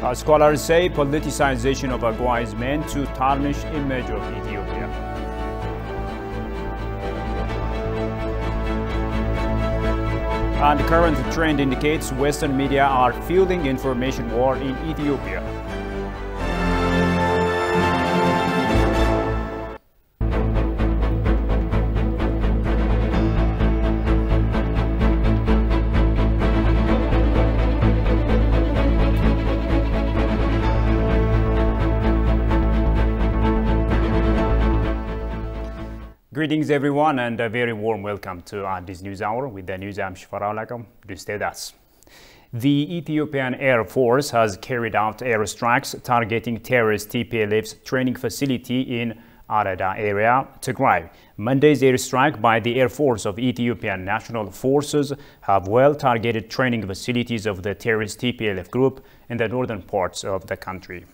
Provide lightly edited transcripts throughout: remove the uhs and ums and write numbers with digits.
Scholars say politicization of AGOA is meant to tarnish image of Ethiopia. And current trend indicates Western media are fueling information war in Ethiopia. Greetings everyone and a very warm welcome to this news hour. With the news, I'm Shifara Lakam. Do stay with us. The Ethiopian Air Force has carried out airstrikes targeting terrorist TPLF's training facility in Arada area, Tigray. Monday's airstrike by the Air Force of Ethiopian National Forces have well-targeted training facilities of the terrorist TPLF group in the northern parts of the country.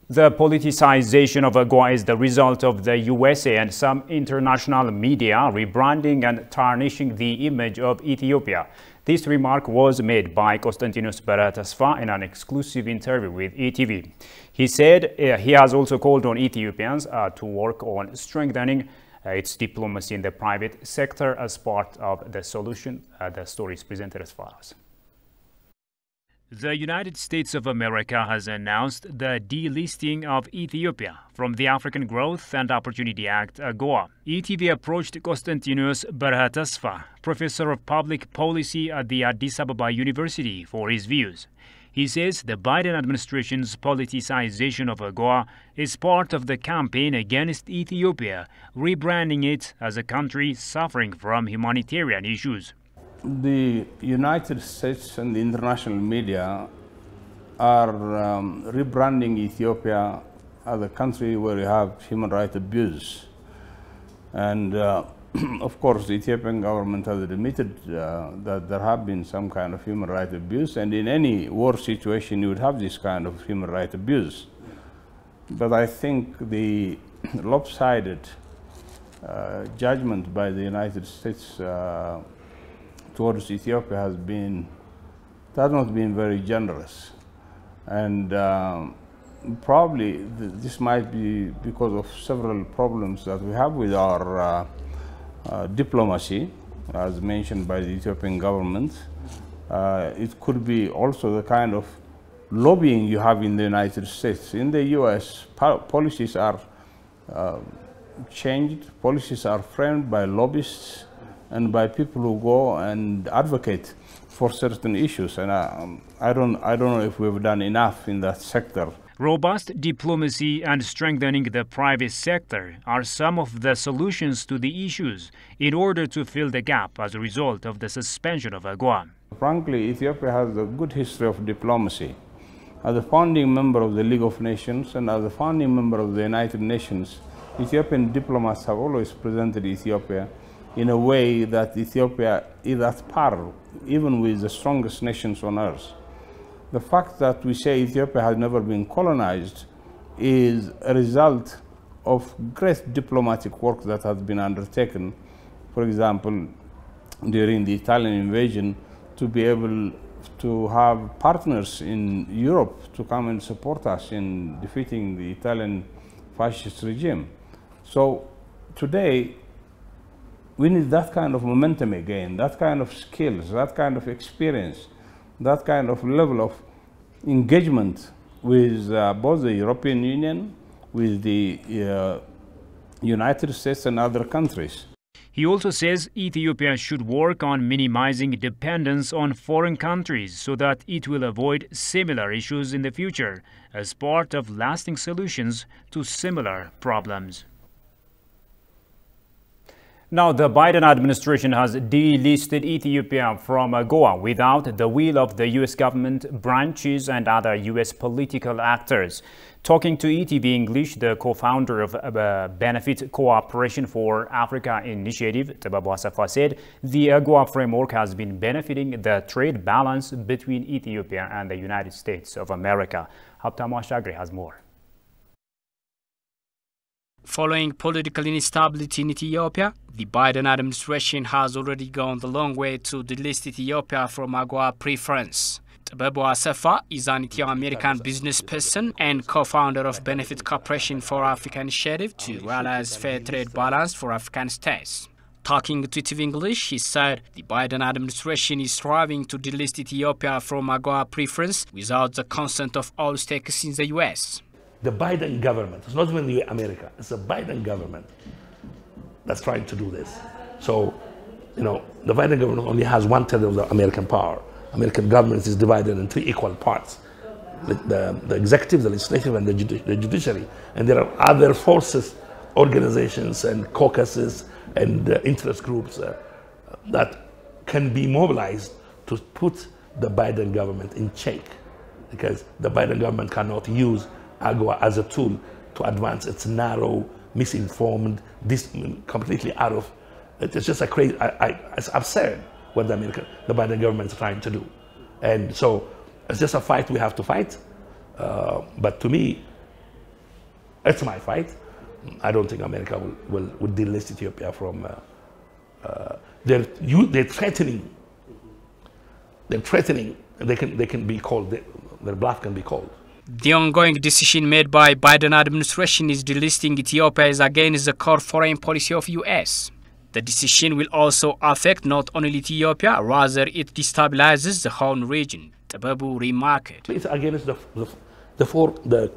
The politicization of AGOA is the result of the USA and some international media rebranding and tarnishing the image of Ethiopia. This remark was made by Konstantinos Baratasfa in an exclusive interview with ETV. He said he has also called on Ethiopians to work on strengthening its diplomacy in the private sector as part of the solution. The story is presented as follows. The United States of America has announced the delisting of Ethiopia from the African Growth and Opportunity Act, AGOA. ETV approached Konstantinos Baratasfa, professor of public policy at the Addis Ababa University, for his views. He says the Biden administration's politicization of AGOA is part of the campaign against Ethiopia, rebranding it as a country suffering from humanitarian issues. The United States and the international media are rebranding Ethiopia as a country where you have human rights abuse. And of course, the Ethiopian government has admitted that there have been some kind of human rights abuse, and in any war situation you would have this kind of human rights abuse. But I think the lopsided judgment by the United States towards Ethiopia has not been very generous, and probably this might be because of several problems that we have with our diplomacy, as mentioned by the Ethiopian government. It could be also the kind of lobbying you have in the United States. In the US, policies are changed, policies are framed by lobbyists and by people who go and advocate for certain issues, and I don't know if we've done enough in that sector. Robust diplomacy and strengthening the private sector are some of the solutions to the issues in order to fill the gap as a result of the suspension of AGOA. Frankly, Ethiopia has a good history of diplomacy. As a founding member of the League of Nations and as a founding member of the United Nations, Ethiopian diplomats have always presented Ethiopia in a way that Ethiopia is at par even with the strongest nations on earth. The fact that we say Ethiopia has never been colonized is a result of great diplomatic work that has been undertaken. For example, during the Italian invasion, to be able to have partners in Europe to come and support us in defeating the Italian fascist regime. So today, we need that kind of momentum again, that kind of skills, that kind of experience, that kind of level of engagement with both the European Union, with the United States and other countries. He also says Ethiopia should work on minimizing dependence on foreign countries so that it will avoid similar issues in the future as part of lasting solutions to similar problems. Now, the Biden administration has delisted Ethiopia from AGOA without the will of the U.S. government branches and other U.S. political actors. Talking to ETV English, the co-founder of Benefit Cooperation for Africa Initiative, Tebabu Asafa, said the AGOA framework has been benefiting the trade balance between Ethiopia and the United States of America. Haptamu Ashagri has more. Following political instability in Ethiopia, the Biden administration has already gone the long way to delist Ethiopia from AGOA preference. Tebebo Asefa is an Ethio-American business person and co-founder of Benefit Corporation for Africa Initiative to realize fair trade balance for African states. Talking to TV English, he said the Biden administration is striving to delist Ethiopia from AGOA preference without the consent of all stakeholders in the US. The Biden government, it's not even America, it's the Biden government that's trying to do this. So, the Biden government only has 1/3 of the American power. American government is divided in 3 equal parts. The executive, the legislative, and the judiciary. And there are other forces, organizations, and caucuses, and interest groups that can be mobilized to put the Biden government in check. Because the Biden government cannot use AGOA as a tool to advance its narrow, misinformed, completely out of, it's just a crazy, it's absurd what the Biden government is trying to do. And so it's just a fight we have to fight. But to me, it's my fight. I don't think America will delist Ethiopia from, they're threatening, they can be called, their bluff can be called. The ongoing decision made by Biden administration is delisting Ethiopia is against the core foreign policy of US. The decision will also affect not only Ethiopia, rather it destabilizes the whole region, Tebebo remarked. It's against the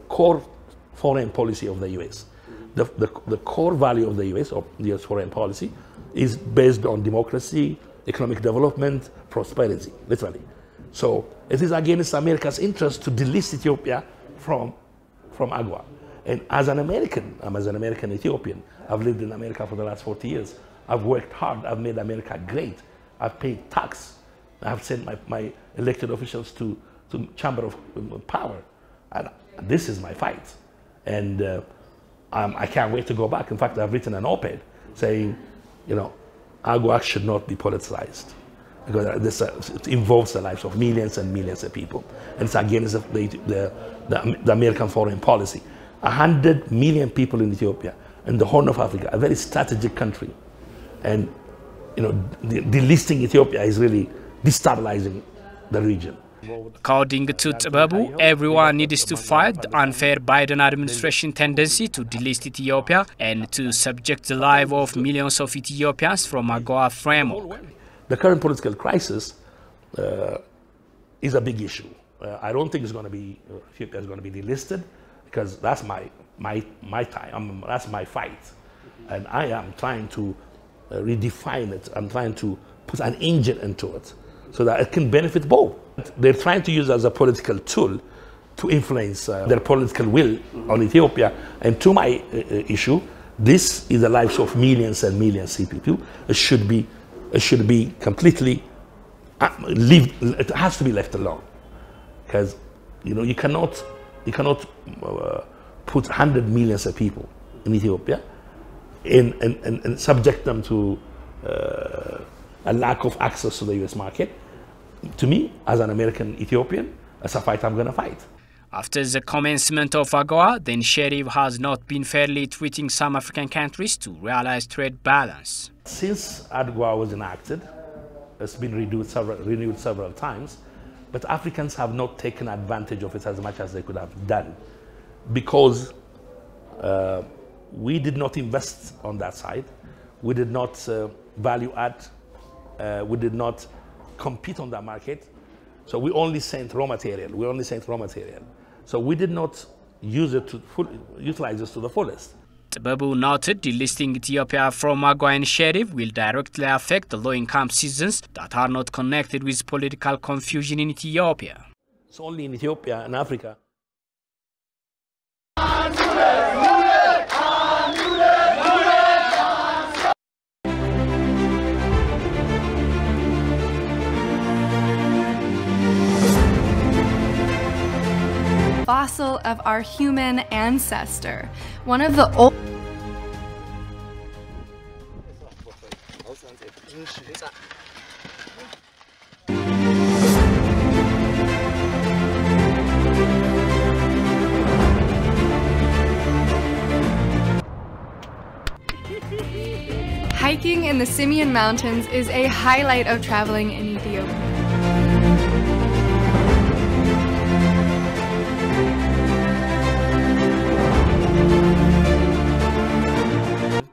core foreign policy of the US. The core value of the US, or the US foreign policy, is based on democracy, economic development, prosperity, literally. So it is against America's interest to delist Ethiopia from AGOA. And as an American, I'm an American Ethiopian. I've lived in America for the last 40 years. I've worked hard. I've made America great. I've paid tax. I've sent my elected officials to Chamber of Power. And this is my fight. And I can't wait to go back. In fact, I've written an op-ed saying, AGOA should not be politicized, because it involves the lives of millions and millions of people. And it's against the American foreign policy. 100 million people in Ethiopia and the Horn of Africa, a very strategic country. And delisting Ethiopia is really destabilizing the region. According to Tebebo, everyone needs to fight the unfair Biden administration tendency to delist Ethiopia and to subject the life of millions of Ethiopians from AGOA framework. The current political crisis is a big issue. I don't think Ethiopia is going to be delisted, because that's my time. That's my fight, and I am trying to redefine it. I'm trying to put an engine into it so that it can benefit both. They're trying to use it as a political tool to influence their political will on Ethiopia. And to my issue, this is the lives of millions and millions of people. It should be completely it has to be left alone, because you cannot put 100 millions of people in Ethiopia and subject them to a lack of access to the US market. To me, as an American Ethiopian, that's a fight I'm going to fight. After the commencement of AGOA, the initiative has not been fairly treating some African countries to realize trade balance. Since AGOA was enacted, it's been renewed several times, but Africans have not taken advantage of it as much as they could have done, because we did not invest on that side. We did not value add. We did not compete on that market. So we only sent raw material. So we did not utilize it to the fullest. Tebebo noted delisting Ethiopia from AGOA initiative will directly affect the low-income citizens that are not connected with political confusion in Ethiopia. It's only in Ethiopia and Africa. Fossil of our human ancestor, one of the old. Hiking in the Simien Mountains is a highlight of traveling in Ethiopia.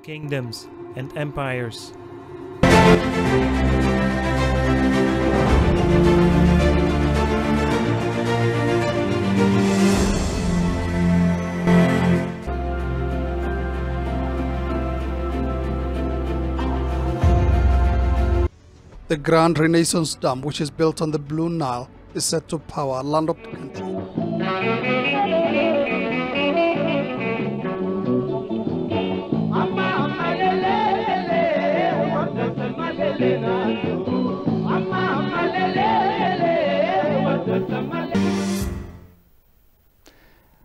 kingdoms and empires. The Grand Renaissance Dam, which is built on the Blue Nile, is set to power land of the country.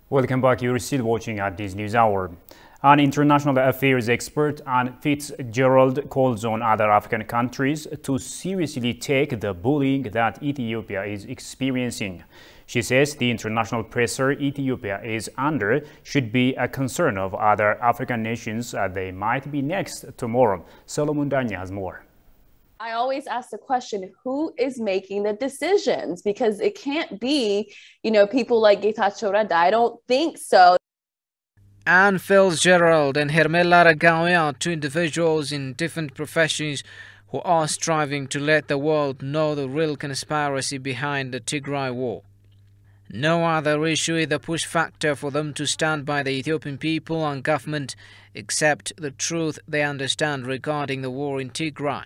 Welcome back. You're still watching at this news hour. An international affairs expert, Anne Fitzgerald, calls on other African countries to seriously take the bullying that Ethiopia is experiencing. She says the international pressure Ethiopia is under should be a concern of other African nations. They might be next tomorrow. Solomon Danya has more. I always ask the question, who is making the decisions? Because it can't be, people like Getachew Reda. I don't think so. Anne Fitzgerald and Hermela Ragawi are two individuals in different professions who are striving to let the world know the real conspiracy behind the Tigray war. No other issue is the push factor for them to stand by the Ethiopian people and government except the truth they understand regarding the war in Tigray.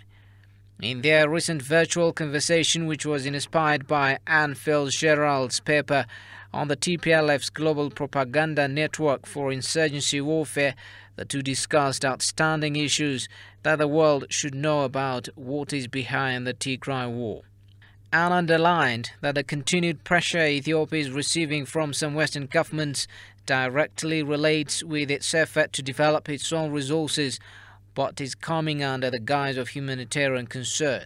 In their recent virtual conversation, which was inspired by Anne Fitzgerald's paper on the TPLF's Global Propaganda Network for Insurgency Warfare, the two discussed outstanding issues that the world should know about what is behind the Tigray war. Anne underlined that the continued pressure Ethiopia is receiving from some Western governments directly relates with its effort to develop its own resources, but is coming under the guise of humanitarian concern,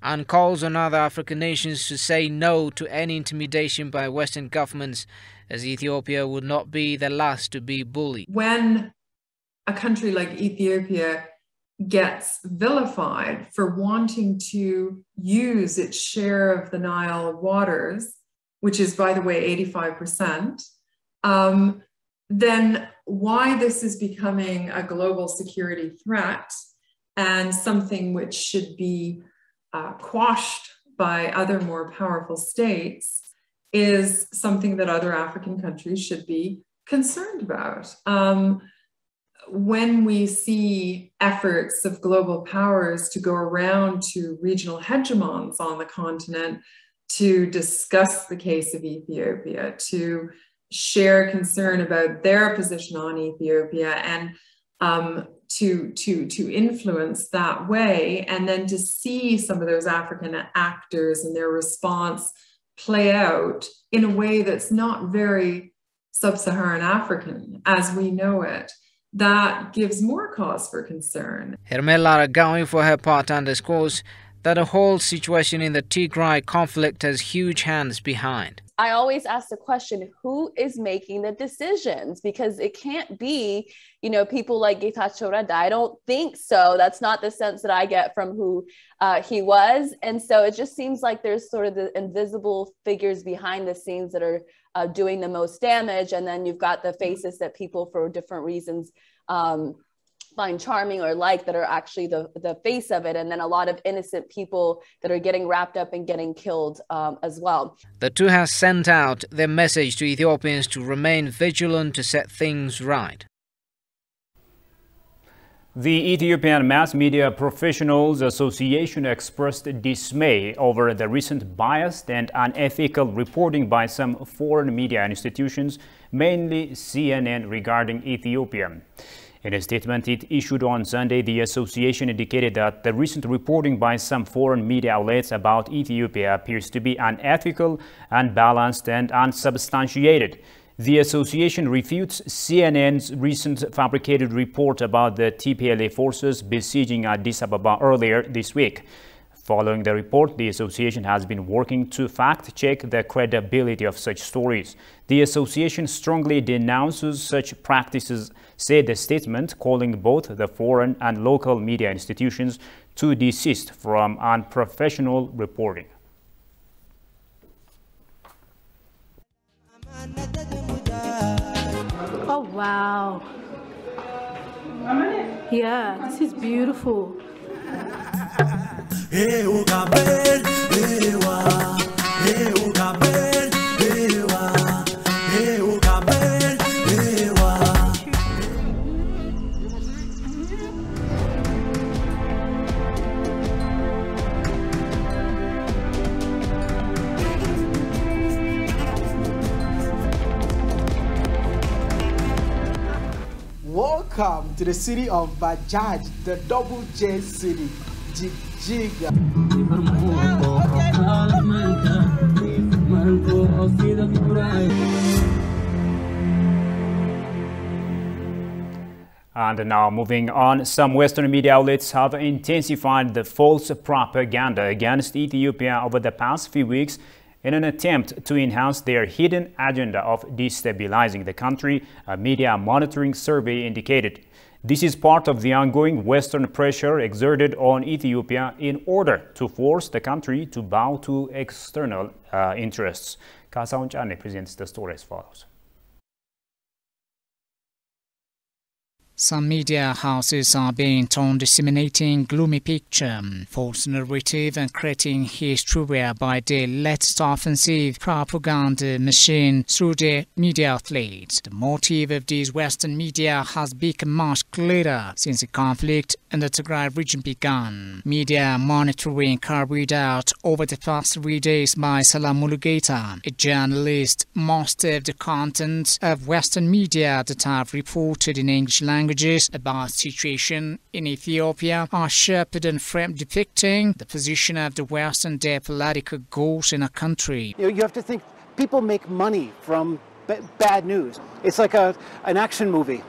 and calls on other African nations to say no to any intimidation by Western governments, as Ethiopia would not be the last to be bullied. When a country like Ethiopia gets vilified for wanting to use its share of the Nile waters, which is, by the way, 85%, then why this is becoming a global security threat and something which should be quashed by other more powerful states is something that other African countries should be concerned about. When we see efforts of global powers to go around to regional hegemons on the continent to discuss the case of Ethiopia, to share concern about their position on Ethiopia, and to influence that way, and then to see some of those African actors and their response play out in a way that's not very sub-Saharan African as we know it, that gives more cause for concern. Hermela Ragawi, for her part, underscores that the whole situation in the Tigray conflict has huge hands behind. I always ask the question, who is making the decisions? Because it can't be, people like Getachew Reda. I don't think so. That's not the sense that I get from who he was. And so it just seems like there's sort of the invisible figures behind the scenes that are doing the most damage. And then you've got the faces that people for different reasons find charming or like, that are actually the face of it, and then a lot of innocent people that are getting wrapped up and getting killed as well. The two have sent out their message to Ethiopians to remain vigilant to set things right. The Ethiopian Mass Media Professionals Association expressed dismay over the recent biased and unethical reporting by some foreign media institutions, mainly CNN, regarding Ethiopia. In a statement it issued on Sunday, the association indicated that the recent reporting by some foreign media outlets about Ethiopia appears to be unethical, unbalanced, and unsubstantiated. The association refutes CNN's recent fabricated report about the TPLF forces besieging Addis Ababa earlier this week. Following the report, the association has been working to fact-check the credibility of such stories. The association strongly denounces such practices, said the statement, calling both the foreign and local media institutions to desist from unprofessional reporting. Oh, wow. Yeah, this is beautiful. Welcome to the city of Bajaj, the double J city, Jijiga. And now moving on, some Western media outlets have intensified the false propaganda against Ethiopia over the past few weeks in an attempt to enhance their hidden agenda of destabilizing the country, a media monitoring survey indicated. This is part of the ongoing Western pressure exerted on Ethiopia in order to force the country to bow to external interests. Kasaun Chane presents the story as follows. Some media houses are bent on disseminating gloomy picture, false narrative and creating hysteria by the latest offensive propaganda machine through the media outlets. The motive of these Western media has become much clearer since the conflict in the Tigray region began. Media monitoring carried out over the past 3 days by Salam Mulugeta, a journalist. Most of the content of Western media that have reported in English language about situation in Ethiopia are shaped and framed depicting the position of the West and their political goals in a country. You have to think people make money from bad news. It's like an action movie.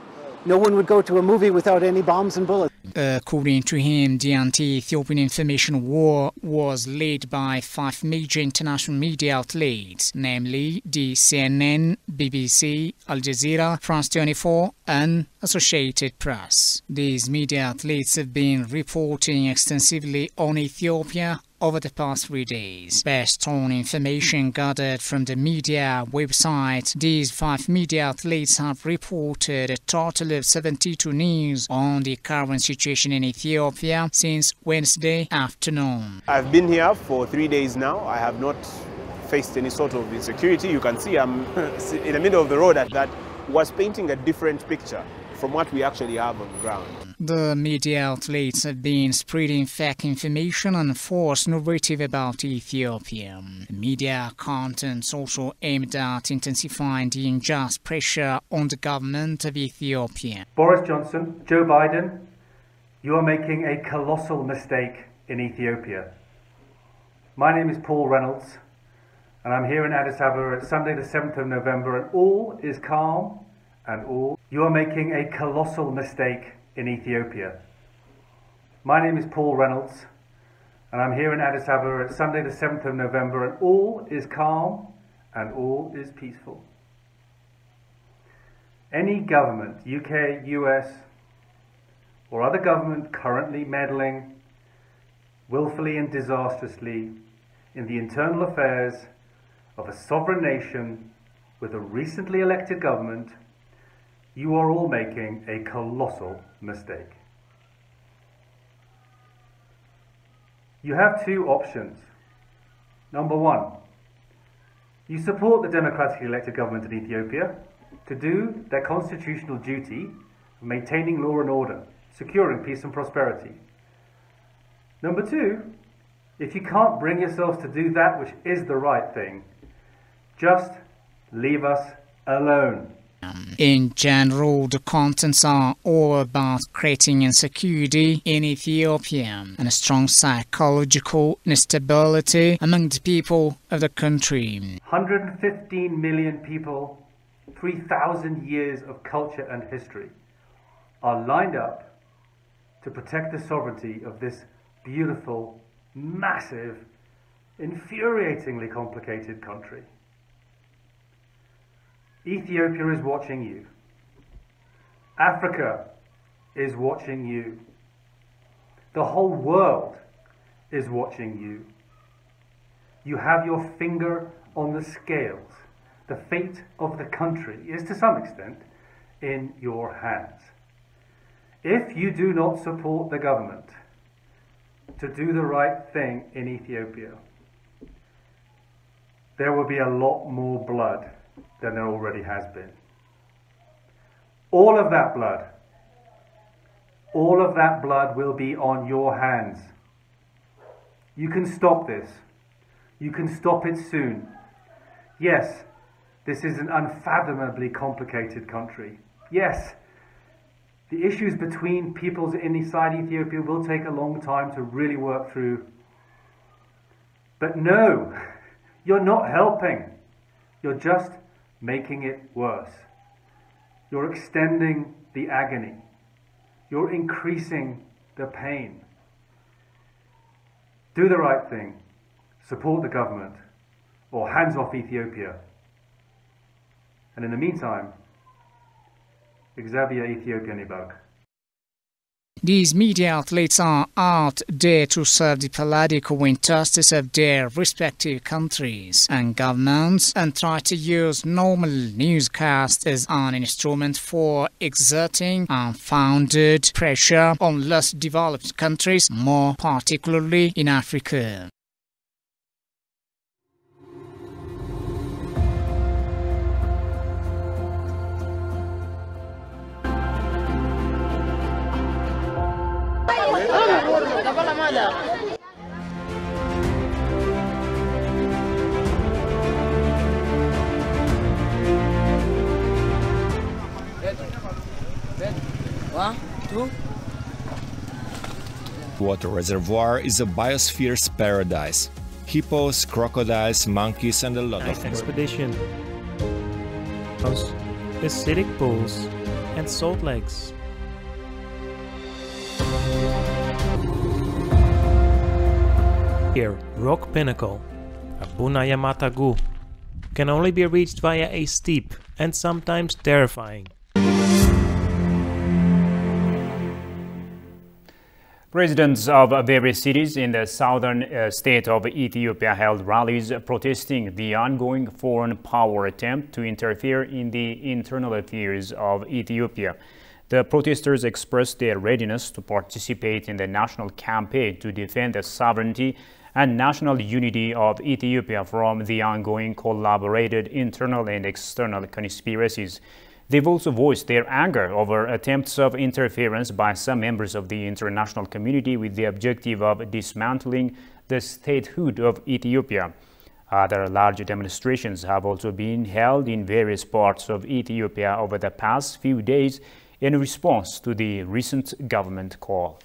No one would go to a movie without any bombs and bullets. According to him, the anti-Ethiopian information war was led by 5 major international media outlets, namely the CNN, BBC, Al Jazeera, France 24, and Associated Press. These media outlets have been reporting extensively on Ethiopia over the past 3 days. Based on information gathered from the media website, these 5 media outlets have reported a total of 72 news on the current situation in Ethiopia since Wednesday afternoon. I've been here for 3 days now. I have not faced any sort of insecurity. You can see I'm in the middle of the road that was painting a different picture from what we actually have on the ground. The media outlets have been spreading fake information and false narrative about Ethiopia. The media contents also aimed at intensifying the unjust pressure on the government of Ethiopia. Boris Johnson, Joe Biden, you are making a colossal mistake in Ethiopia. My name is Paul Reynolds, and I'm here in Addis Ababa at Sunday the 7th of November, and all is calm and all. You are making a colossal mistake in Ethiopia. My name is Paul Reynolds, and I'm here in Addis Ababa at Sunday the 7th of November, and all is calm and all is peaceful. Any government, UK, US, or other government currently meddling willfully and disastrously in the internal affairs of a sovereign nation with a recently elected government, you are all making a colossal mistake. You have 2 options. Number 1, you support the democratically elected government in Ethiopia to do their constitutional duty of maintaining law and order, securing peace and prosperity. Number 2, if you can't bring yourselves to do that which is the right thing, just leave us alone. In general, the contents are all about creating insecurity in Ethiopia and a strong psychological instability among the people of the country. 115 million people, 3,000 years of culture and history are lined up to protect the sovereignty of this beautiful, massive, infuriatingly complicated country. Ethiopia is watching you. Africa is watching you. The whole world is watching you. You have your finger on the scales. The fate of the country is to some extent in your hands. if you do not support the government to do the right thing in Ethiopia, there will be a lot more blood than there already has been. All of that blood will be on your hands. You can stop this. You can stop it soon. Yes, this is an unfathomably complicated country. Yes, the issues between peoples inside Ethiopia will take a long time to really work through. But no, you're not helping. You're just making it worse. You're extending the agony. You're increasing the pain. Do the right thing. Support the government, or hands off Ethiopia. And in the meantime, Xavier Ethiopian Ibak. These media outlets are out there to serve the political interests of their respective countries and governments and try to use normal newscasts as an instrument for exerting unfounded pressure on less developed countries, more particularly in Africa. Water reservoir is a biosphere's paradise. Hippos, crocodiles, monkeys, and a lot of expedition. Acidic pools and salt lakes. Here, Rock Pinnacle, Abuna Yamatagu, can only be reached via a steep and sometimes terrifying. Residents of various cities in the southern state of Ethiopia held rallies protesting the ongoing foreign power attempt to interfere in the internal affairs of Ethiopia. The protesters expressed their readiness to participate in the national campaign to defend the sovereignty and national unity of Ethiopia from the ongoing collaborated internal and external conspiracies. They've also voiced their anger over attempts of interference by some members of the international community with the objective of dismantling the statehood of Ethiopia. Other large demonstrations have also been held in various parts of Ethiopia over the past few days in response to the recent government call.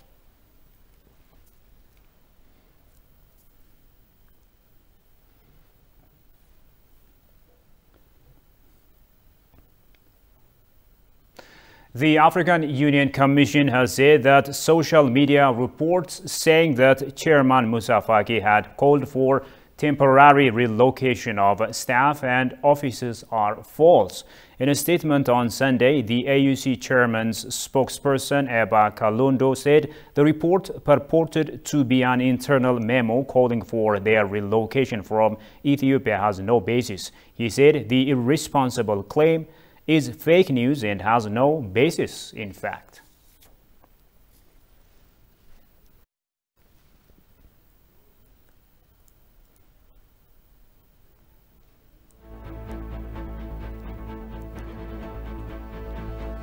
The African Union Commission has said that social media reports saying that Chairman Moussa Faki had called for temporary relocation of staff and offices are false. In a statement on Sunday, the AUC chairman's spokesperson, Eba Kalundo, said the report purported to be an internal memo calling for their relocation from Ethiopia has no basis. He said the irresponsible claim is fake news and has no basis in fact.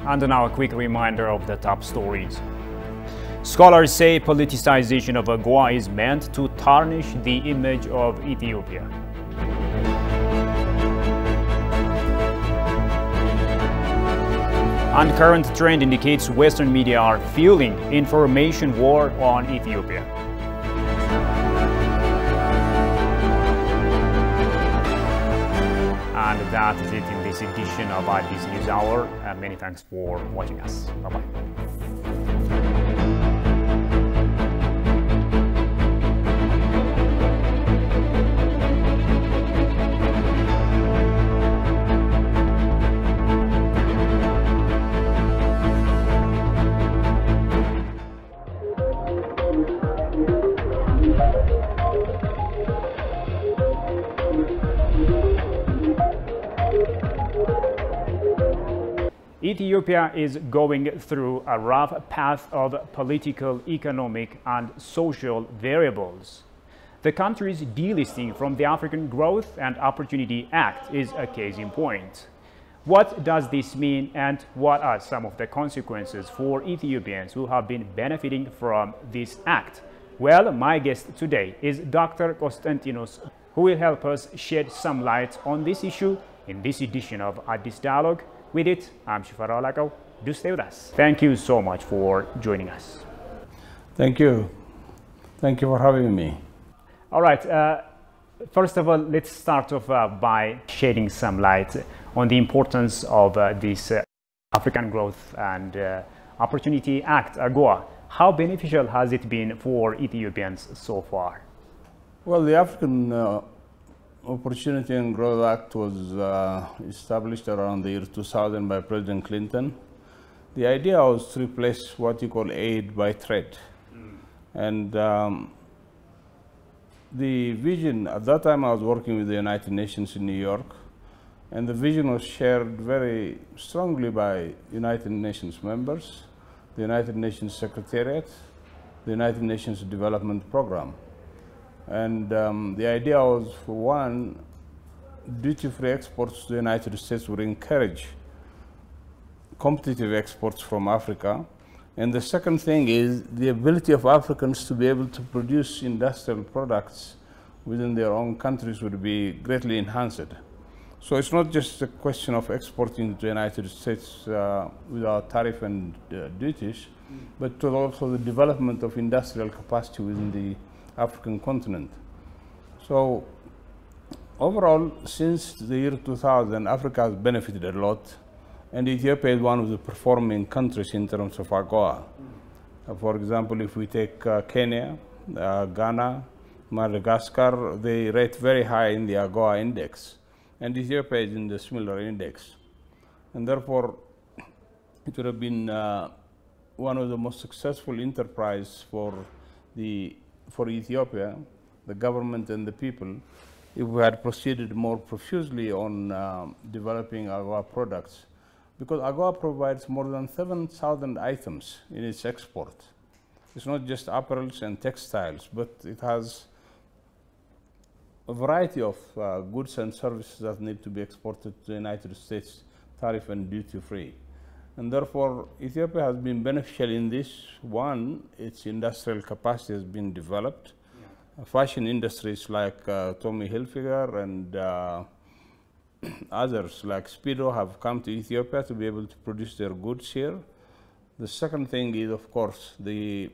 And now a quick reminder of the top stories. Scholars say politicization of AGOA is meant to tarnish the image of Ethiopia. And current trend indicates Western media are fueling information war on Ethiopia. And that is it in this edition of IBC News Hour. Many thanks for watching us. Bye-bye. Ethiopia is going through a rough path of political, economic, and social variables. The country's delisting from the African Growth and Opportunity Act is a case in point. What does this mean, and what are some of the consequences for Ethiopians who have been benefiting from this act? Well, my guest today is Dr. Konstantinos, who will help us shed some light on this issue in this edition of Addis Dialogue. With it, I'm Shifarao Lakau. Do stay with us. Thank you so much for joining us. Thank you. Thank you for having me. All right. First of all, let's start off by shedding some light on the importance of this African Growth and Opportunity Act, AGOA. How beneficial has it been for Ethiopians so far? Well, the African Opportunity and Growth Act was established around the year 2000 by President Clinton. The idea was to replace what you call aid by trade. And the vision, at that time I was working with the United Nations in New York, and the vision was shared very strongly by United Nations members, the United Nations Secretariat, the United Nations Development Program. And the idea was, for one, duty-free exports to the United States would encourage competitive exports from Africa. And the second thing is the ability of Africans to be able to produce industrial products within their own countries would be greatly enhanced. So it's not just a question of exporting to the United States without tariff and duties, but also the development of industrial capacity within the African continent. So overall, since the year 2000, Africa has benefited a lot, and Ethiopia is one of the performing countries in terms of AGOA. For example, if we take Kenya, Ghana, Madagascar, they rate very high in the AGOA index, and Ethiopia is in the similar index. And therefore, it would have been one of the most successful enterprise for Ethiopia, the government and the people, if we had proceeded more profusely on developing AGOA products. Because AGOA provides more than 7,000 items in its export. It's not just apparels and textiles, but it has a variety of goods and services that need to be exported to the United States, tariff and duty-free. And therefore, Ethiopia has been beneficial in this. One, its industrial capacity has been developed. Fashion industries like Tommy Hilfiger and others like Speedo have come to Ethiopia to be able to produce their goods here. The second thing is, of course, the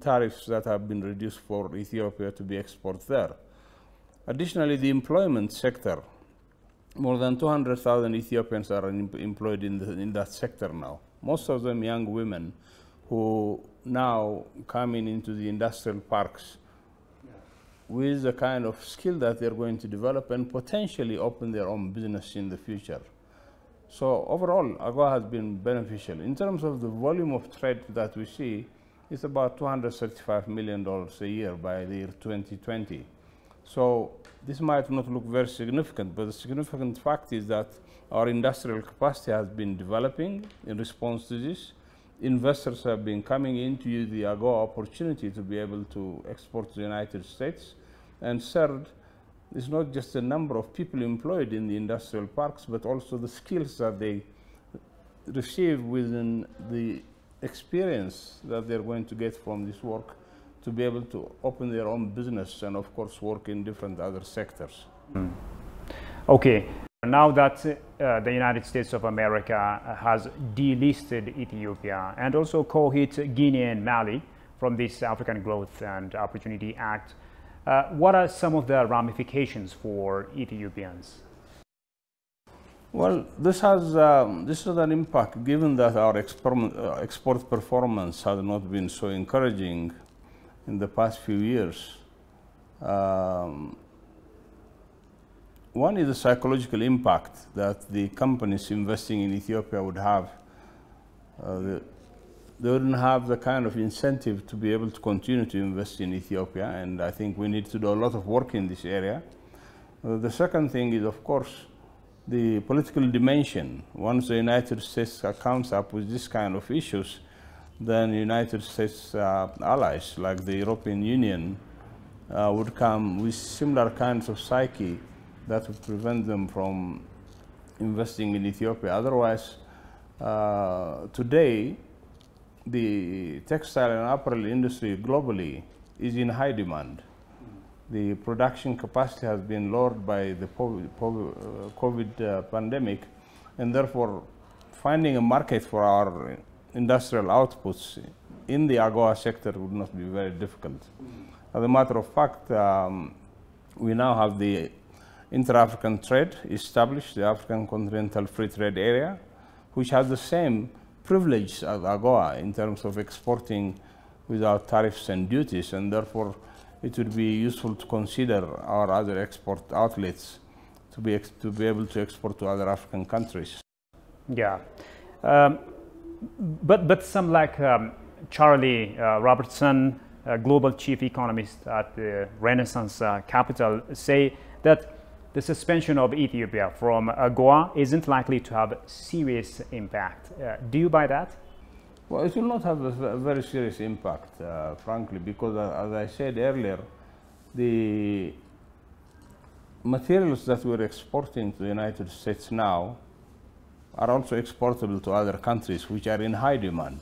tariffs that have been reduced for Ethiopia to be exported there. Additionally, the employment sector, more than 200,000 Ethiopians are employed in that sector now. Most of them young women who now coming into the industrial parks with the kind of skill that they're going to develop and potentially open their own business in the future. So overall, AGOA has been beneficial. In terms of the volume of trade that we see, it's about $235 million a year by the year 2020. So this might not look very significant, but the significant fact is that our industrial capacity has been developing in response to this. Investors have been coming into the AGOA opportunity to be able to export to the United States. And third, it's not just the number of people employed in the industrial parks, but also the skills that they receive within the experience that they're going to get from this work to be able to open their own business and, of course, work in different other sectors. Okay. Now that the United States of America has delisted Ethiopia and also co-hit Guinea and Mali from this African Growth and Opportunity Act, what are some of the ramifications for Ethiopians? Well, this has an impact, given that our export performance has not been so encouraging in the past few years. One is the psychological impact that the companies investing in Ethiopia would have. They wouldn't have the kind of incentive to be able to continue to invest in Ethiopia, and I think we need to do a lot of work in this area. The second thing is, of course, the political dimension. Once the United States comes up with this kind of issues, then United States allies like the European Union would come with similar kinds of psyche that would prevent them from investing in Ethiopia. Otherwise, today, the textile and apparel industry globally is in high demand. The production capacity has been lowered by the COVID pandemic, and therefore finding a market for our industrial outputs in the AGOA sector would not be very difficult. As a matter of fact, we now have the inter-African trade established, the African Continental Free Trade Area, which has the same privilege as AGOA in terms of exporting without tariffs and duties, and therefore it would be useful to consider our other export outlets to be able to export to other African countries. Yeah, but some like Charlie Robertson, global chief economist at the Renaissance Capital, say that the suspension of Ethiopia from AGOA isn't likely to have serious impact. Do you buy that? Well, it will not have a very serious impact, frankly, because as I said earlier, the materials that we're exporting to the United States now are also exportable to other countries which are in high demand.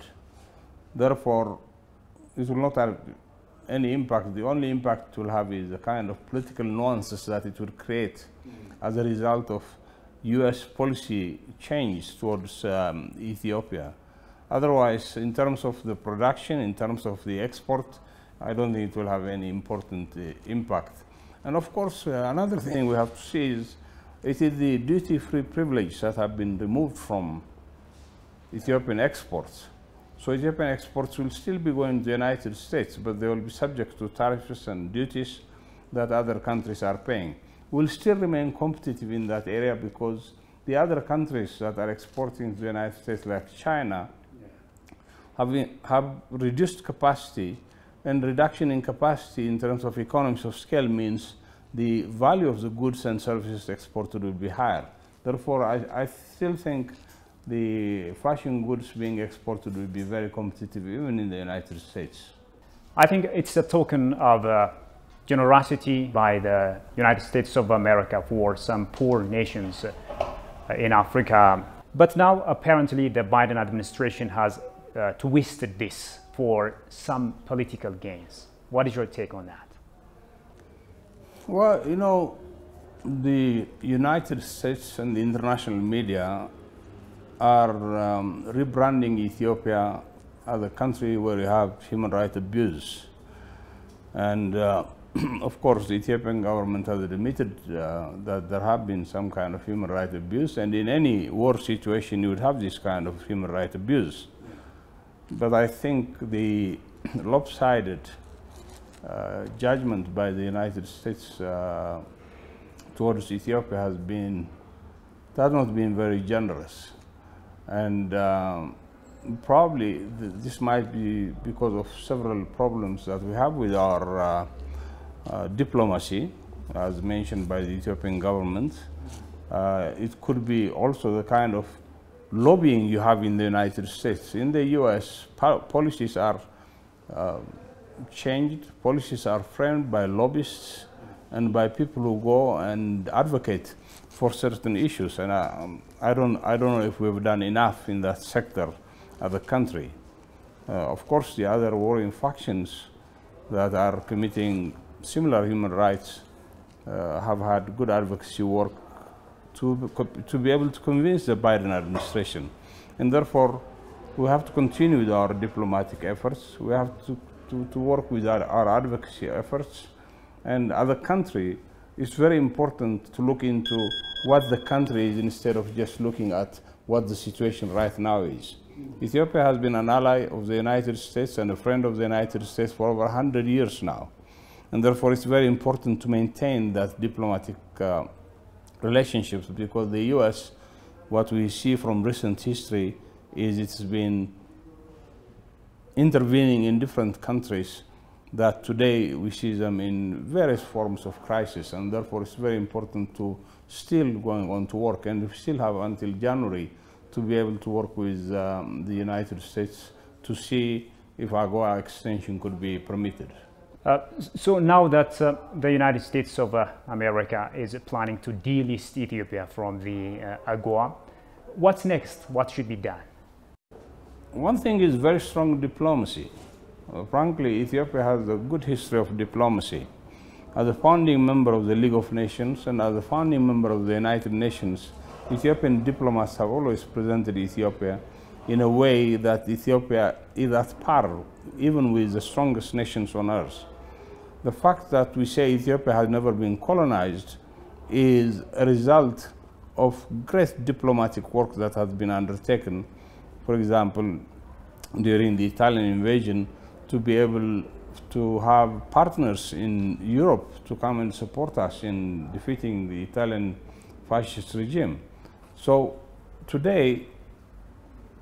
Therefore, it will not have any impact. The only impact it will have is the kind of political nuances that it will create as a result of US policy change towards Ethiopia. Otherwise, in terms of the production, in terms of the export, I don't think it will have any important impact. And of course, another thing we have to see is it is the duty-free privilege that have been removed from Ethiopian exports. So Ethiopian exports will still be going to the United States, but they will be subject to tariffs and duties that other countries are paying. We'll still remain competitive in that area because the other countries that are exporting to the United States, like China, have reduced capacity, and reduction in capacity in terms of economies of scale means the value of the goods and services exported will be higher. Therefore, I still think the fashion goods being exported will be very competitive even in the United States. I think it's a token of generosity by the United States of America for some poor nations in Africa. But now apparently the Biden administration has twisted this for some political gains. What is your take on that? Well, you know, the United States and the international media are rebranding Ethiopia as a country where you have human rights abuse. And of course, the Ethiopian government has admitted that there have been some kind of human rights abuse, and in any war situation you would have this kind of human rights abuse. But I think the lopsided judgment by the United States towards Ethiopia has not been very generous. And probably this might be because of several problems that we have with our diplomacy, as mentioned by the Ethiopian government. It could be also the kind of lobbying you have in the United States. In the US, policies are changed, policies are framed by lobbyists and by people who go and advocate for certain issues. And I don't know if we've done enough in that sector as a country. Of course, the other warring factions that are committing similar human rights have had good advocacy work to be able to convince the Biden administration. And therefore, we have to continue with our diplomatic efforts. We have to work with our advocacy efforts. And as a country, it's very important to look into what the country is instead of just looking at what the situation right now is. Ethiopia has been an ally of the United States and a friend of the United States for over 100 years now. And therefore, it's very important to maintain that diplomatic relationships, because the US, what we see from recent history is it's been intervening in different countries that today we see them in various forms of crisis, and therefore it's very important to still going on to work, and we still have until January to be able to work with the United States to see if AGOA extension could be permitted. So now that the United States of America is planning to delist Ethiopia from the AGOA, what's next? What should be done? One thing is very strong diplomacy. Frankly, Ethiopia has a good history of diplomacy. As a founding member of the League of Nations and as a founding member of the United Nations, Ethiopian diplomats have always presented Ethiopia in a way that Ethiopia is at par even with the strongest nations on earth. The fact that we say Ethiopia has never been colonized is a result of great diplomatic work that has been undertaken. For example, during the Italian invasion, to be able to have partners in Europe to come and support us in defeating the Italian fascist regime. So today,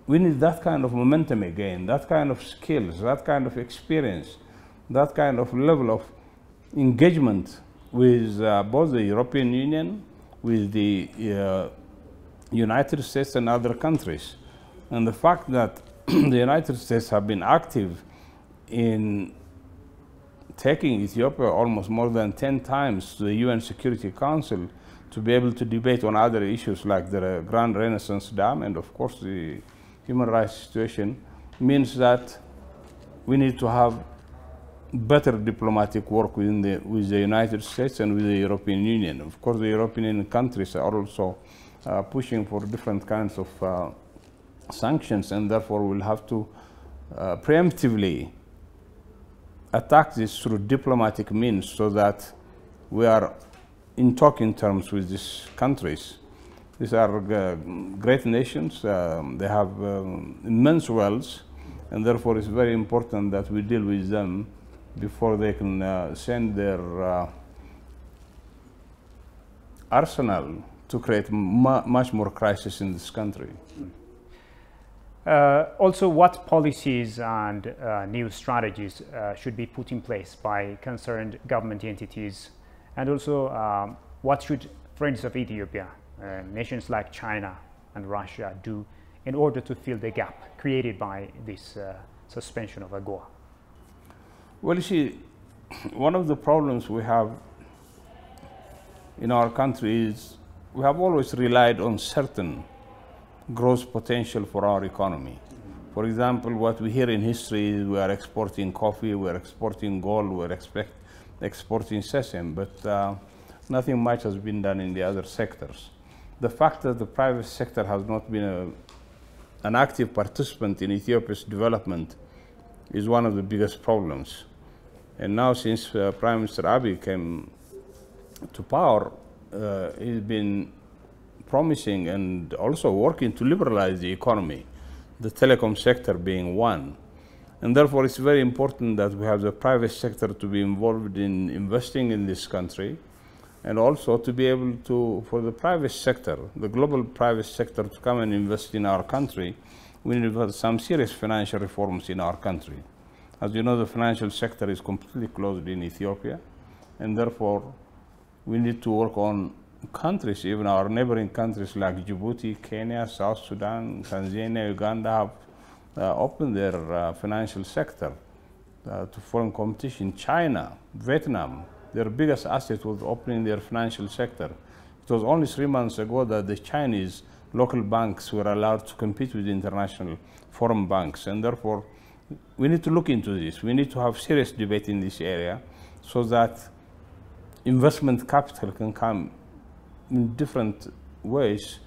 we need that kind of momentum again, that kind of skills, that kind of experience, that kind of level of engagement with both the European Union, with the United States and other countries. And the fact that the United States have been active in taking Ethiopia almost more than 10 times to the UN Security Council to be able to debate on other issues like the Grand Renaissance Dam and of course the human rights situation, means that we need to have better diplomatic work with the United States and with the European Union. Of course, the European Union countries are also pushing for different kinds of sanctions, and therefore we'll have to preemptively attack this through diplomatic means so that we are in talking terms with these countries. These are great nations. They have immense wealth, and therefore it's very important that we deal with them before they can send their arsenal to create much more crisis in this country. Also, what policies and new strategies should be put in place by concerned government entities? And also, what should friends of Ethiopia, nations like China and Russia, do in order to fill the gap created by this suspension of AGOA? Well, you see, one of the problems we have in our country is we have always relied on certain growth potential for our economy. For example, what we hear in history is we are exporting coffee, we are exporting gold, we are exporting sesame, but nothing much has been done in the other sectors. The fact that the private sector has not been an active participant in Ethiopia's development is one of the biggest problems. And now, since Prime Minister Abiy came to power, he's been promising and also working to liberalize the economy, the telecom sector being one. And therefore, it's very important that we have the private sector to be involved in investing in this country, and also to be able to, for the private sector, the global private sector, to come and invest in our country. We need some serious financial reforms in our country. As you know, the financial sector is completely closed in Ethiopia, and therefore we need to work on countries, even our neighboring countries like Djibouti, Kenya, South Sudan, Tanzania, Uganda have opened their financial sector to foreign competition. China, Vietnam, their biggest asset was opening their financial sector. It was only 3 months ago that the Chinese local banks were allowed to compete with international foreign banks, and therefore we need to look into this. We need to have serious debate in this area so that investment capital can come in different ways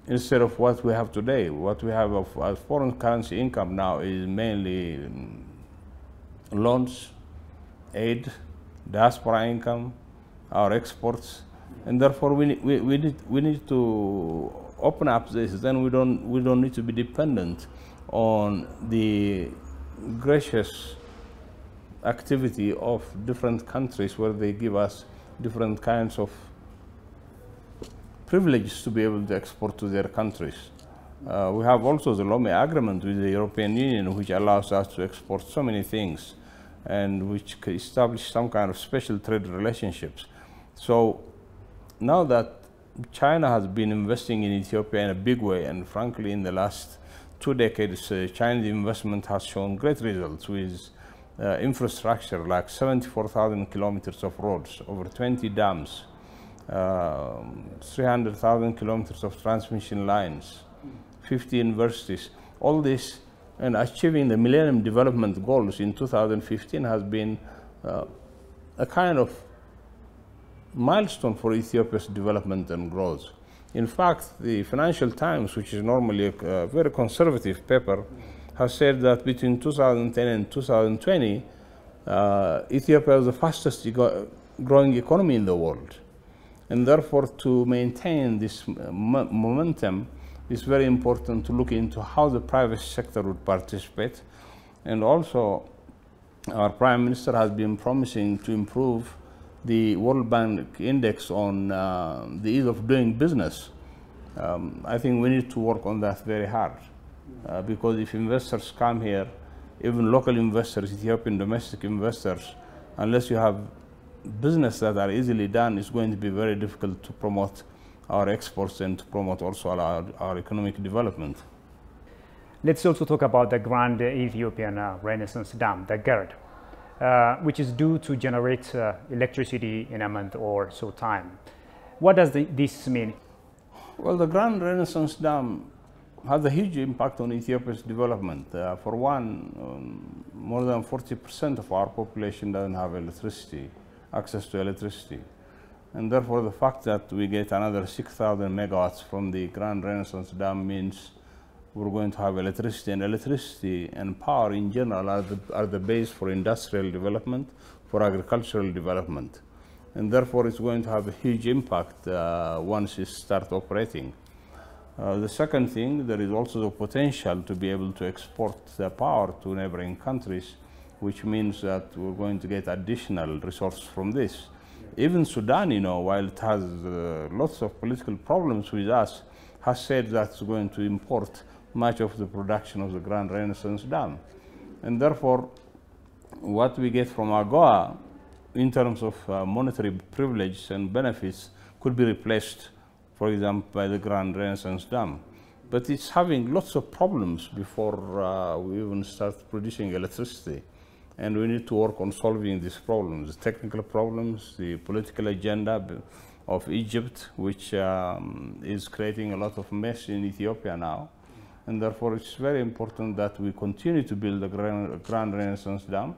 instead of what we have today. What we have as foreign currency income now is mainly loans, aid, diaspora income, our exports, and therefore we need to open up this. Then we don't need to be dependent on the gracious activity of different countries where they give us different kinds of privileges to be able to export to their countries. We have also the Lome Agreement with the European Union, which allows us to export so many things. and which established some kind of special trade relationships. So now that China has been investing in Ethiopia in a big way, and frankly in the last 2 decades, Chinese investment has shown great results with infrastructure like 74,000 kilometers of roads, over 20 dams, 300,000 kilometers of transmission lines, 50 universities. All this and achieving the Millennium Development Goals in 2015 has been a kind of milestone for Ethiopia's development and growth. In fact, the Financial Times, which is normally a very conservative paper, has said that between 2010 and 2020, Ethiopia is the fastest growing economy in the world. And therefore, to maintain this momentum, it's very important to look into how the private sector would participate. And also, our Prime Minister has been promising to improve the World Bank Index on the ease of doing business. I think we need to work on that very hard because if investors come here, even local investors, Ethiopian domestic investors, unless you have business that are easily done, it's going to be very difficult to promote our exports and to promote also our economic development. Let's also talk about the Grand Ethiopian Renaissance Dam, the GERD, which is due to generate electricity in a month or so time. What does this mean? Well, the Grand Renaissance Dam has a huge impact on Ethiopia's development. For one, more than 40% of our population doesn't have access to electricity. And therefore, the fact that we get another 6,000 megawatts from the Grand Renaissance Dam means we're going to have electricity, and electricity and power in general are the base for industrial development, for agricultural development. And therefore, it's going to have a huge impact once it starts operating. The second thing, there is also the potential to be able to export the power to neighboring countries, which means that we're going to get additional resources from this. Even Sudan, while it has lots of political problems with us, has said that it's going to import much of the production of the Grand Renaissance Dam. And therefore, what we get from AGOA in terms of monetary privilege and benefits could be replaced, for example, by the Grand Renaissance Dam. But it's having lots of problems before we even start producing electricity. And we need to work on solving these problems, the technical problems, the political agenda of Egypt, which is creating a lot of mess in Ethiopia now. And therefore, it's very important that we continue to build the Grand Renaissance Dam,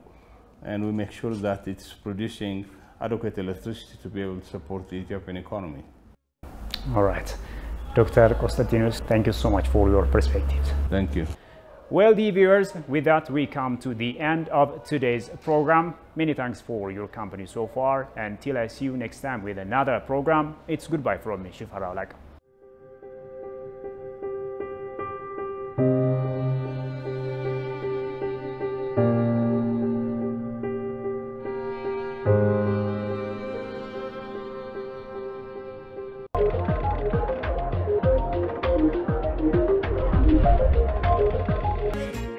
and we make sure that it's producing adequate electricity to be able to support the Ethiopian economy. All right. Dr. Konstantinos, thank you so much for your perspectives. Thank you. Well, dear viewers, with that we come to the end of today's program. Many thanks for your company so far. Until I see you next time with another program, it's goodbye from me, Shifara Olaka.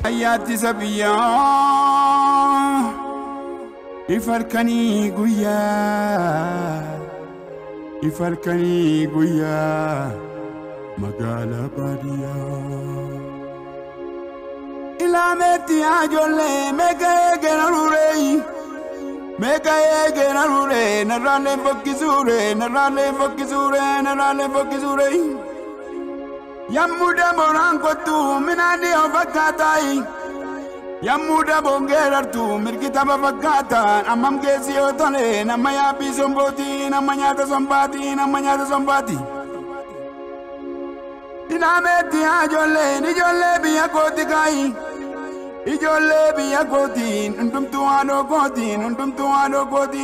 Ayati sabiya ifarkani guya magala badiya ilameti ajole mega gerarure narale fokizure Yamuda morango tu minani ovakatai Yamuda bongerar tu mirkita bavakata Amam gezi otole namaya bizomboti namanyata zombati Inameti ajole nijole biyakoti kai Ijole biyakoti Ndum tuano koti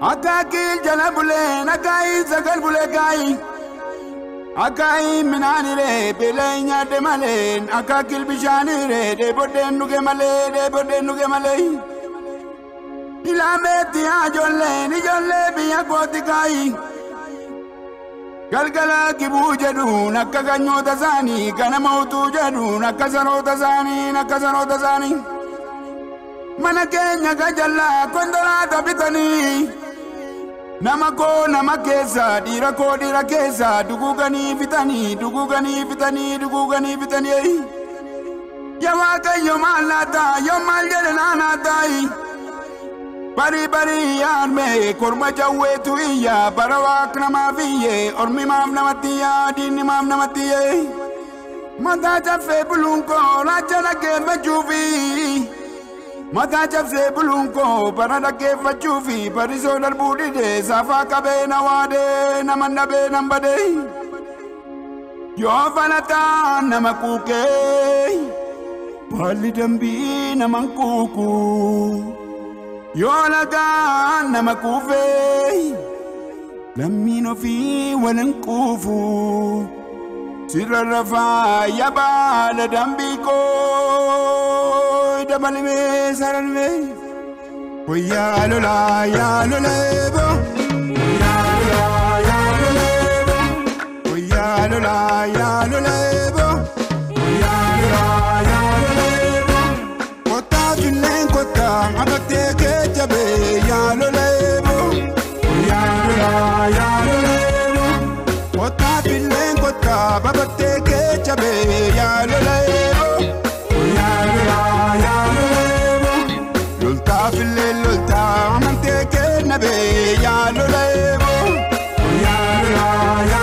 Akakil jalabule nakai zagal bule kai Akai minani re belenya de male akakil bishani re de boden nuge male Ilameti ajole ni jole biya koti kai galgala kibuu jedhuun akka ganyoota isaanii ganama utuu jedhuun akka sanoota isaanii mana keenya gajallaa konkolaataa bitanii nama koo nama keessa dhiira koo dhiira keessa duguganii bitanii yaa Waaqayyo maal laata yoo maal jedhe naanaatai bari yaadme korma jawweetu iyya bara waaq namaaf iyye ormi maaf namatti yaa diinni maaf namatti iyye mataa caffee buluun koo laacha dhaggeeffachuufi mataa cabsee buluun koo bara dhaggeeffachuufi barisoo darbuu dide saafaa qabee na waadee nama dhabee nan badee yoo falataan nama kuukee Wali dambii nama kuuku yoo lagaan nama kuufee lammiin ofii walan kuufu sirra rafaa yabaala dambii koo dabalimee sararmee yaa loleebo yaa loleebo Abateke jabe ya lolebo ya lolebo Kota bilen kota abateke jabe ya lolebo ya lolebo Lolta bilen lolta amanteke nabe ya lolebo ya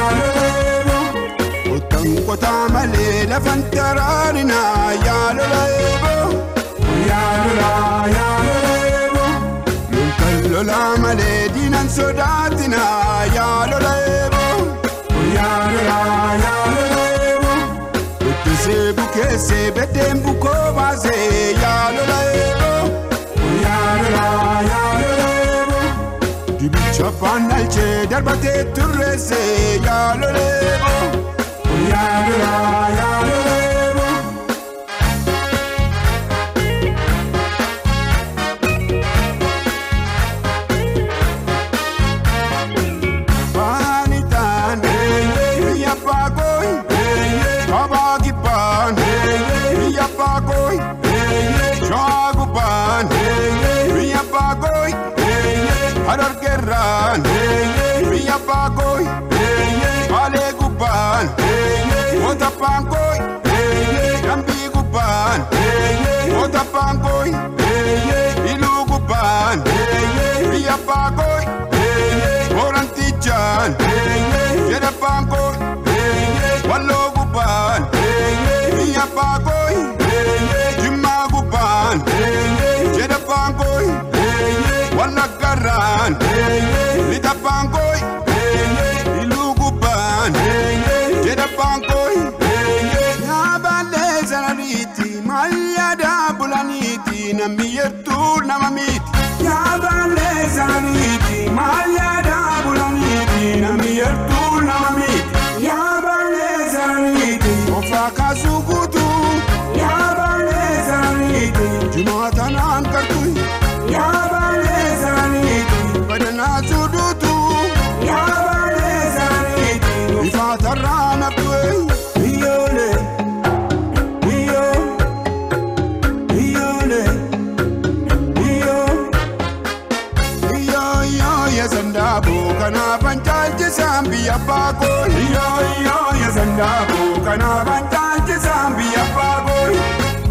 lolebo Kota male la fantarina ya lolebo Lola male dinan sodatina ya lolebo ya lolebo Utse bukese betem buko base ya lolebo ya lolebo Dibicha panalche darbate turrese ya lolebo ya lolebo Adargeran, Ria Bagoy, Ale Guban, Otapangoy, Rambi Guban, Otapangoy, Ilu Guban, Ria Bagoy, Orantichan, Yedapangoy, Wallo Guban, Ria Bagoy, Jimma Guban, Yedapangoy, Walagaran, Litapangoy, Iluguban, Jedapangoy, Nabale Zanariti, Mayada Bulaniti, Namiertu Namamiti, Nabale Zanariti, Mayada Bulaniti, Namiertu Namamiti, Yabale Zanariti, Ofakazugutu, Yabale Zanariti, Jumatanan Kartui, Yabale Zanariti, Badana Zudutu, Yabale Zanariti, Ifatarana Pui, Iole, Yazandabu, Kanabantaji Zambia Pago, Yazandabu, Kanabantaji Zambia Pago,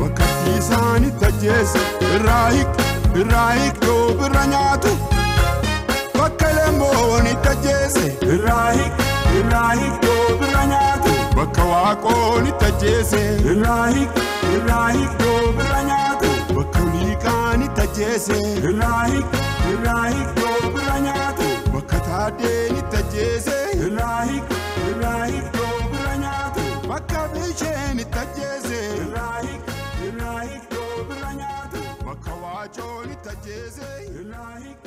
Wakati Sanita Jesse, Raik do Branyatu, Bakalamoni Tajese, Raik do Branyatu, Bakawako Nitajese, Raik do Branyatu, Bakulika Nitajese, Raik do Branyatu, Bakatade Nitajese, Raik do Branyatu, Bakabiche Nitajese, Raik do Branyatu, Bakawacho Nitajese, Raik